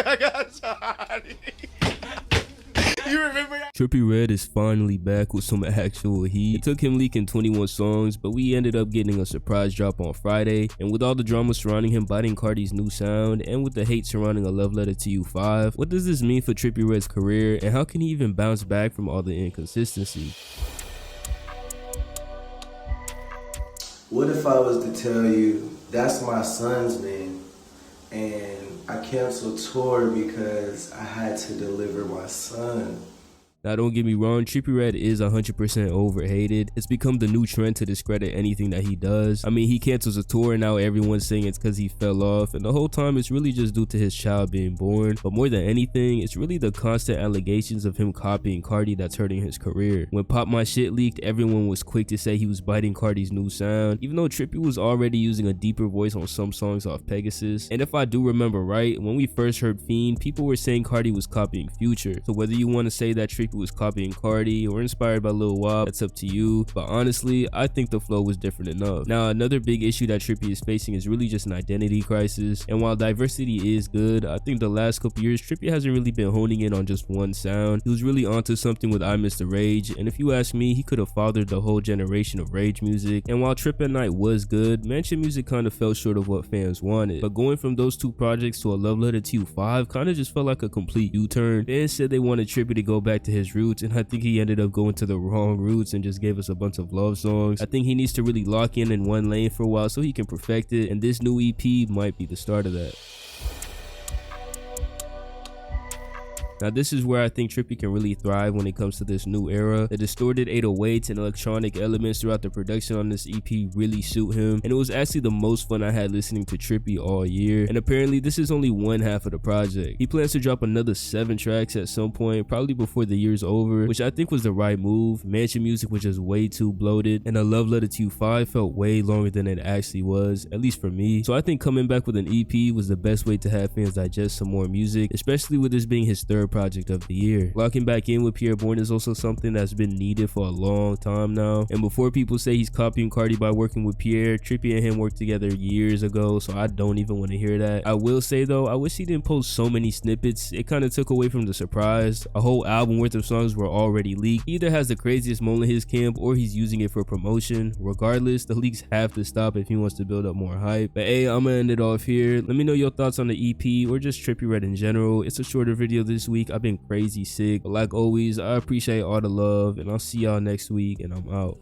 I got sorry. You remember that? Trippie Redd is finally back with some actual heat. It took him leaking 21 songs, but we ended up getting a surprise drop on Friday, and with all the drama surrounding him biting Carti's new sound, and with the hate surrounding A Love Letter to You 5, what does this mean for Trippie Redd's career, and how can he even bounce back from all the inconsistency? What if I was to tell you, that's my son's name, and I canceled tour because I had to deliver my son? Now don't get me wrong, Trippie Redd is 100% overhated. It's become the new trend to discredit anything that he does. I mean, he cancels a tour and now everyone's saying it's because he fell off, and the whole time it's really just due to his child being born. But more than anything, it's really the constant allegations of him copying Carti that's hurting his career. When Pop My Shit leaked, everyone was quick to say he was biting Carti's new sound, even though Trippie was already using a deeper voice on some songs off Pegasus. And if I do remember right, when we first heard Fiend, people were saying Carti was copying Future. So whether you want to say that Trippie was copying Carti or inspired by Lil Wop, that's up to you, but honestly I think the flow was different enough. Now another big issue that Trippie is facing is really just an identity crisis, and while diversity is good, I think the last couple years Trippie hasn't really been honing in on just one sound. He was really onto something with I Miss the Rage, and if you ask me, he could have fathered the whole generation of rage music. And while Trip at Night was good, Mansion music kind of fell short of what fans wanted. But going from those two projects to A Love Letter to You 5 kind of just felt like a complete U-turn. Fans said they wanted Trippie to go back to his roots, and I think he ended up going to the wrong roots and just gave us a bunch of love songs. I think he needs to really lock in one lane for a while so he can perfect it, and this new EP might be the start of that. Now this is where I think Trippie can really thrive when it comes to this new era. The distorted 808s and electronic elements throughout the production on this EP really suit him, and it was actually the most fun I had listening to Trippie all year. And apparently this is only one half of the project. He plans to drop another 7 tracks at some point, probably before the year's over, which I think was the right move. Mansion music was just way too bloated, and A Love Letter to You 5 felt way longer than it actually was, at least for me. So I think coming back with an EP was the best way to have fans digest some more music, especially with this being his third project of the year. Locking back in with Pierre Bourne is also something that's been needed for a long time now, and before people say he's copying Carti by working with Pierre, Trippie and him worked together years ago, so I don't even want to hear that. I will say though, I wish he didn't post so many snippets. It kind of took away from the surprise. A whole album worth of songs were already leaked. He either has the craziest mole in his camp or he's using it for promotion. Regardless, the leaks have to stop if he wants to build up more hype. But hey, I'm gonna end it off here. Let me know your thoughts on the EP or just Trippie Redd in general. It's a shorter video this week. I've been crazy sick, but like always, I appreciate all the love, and I'll see y'all next week, and I'm out.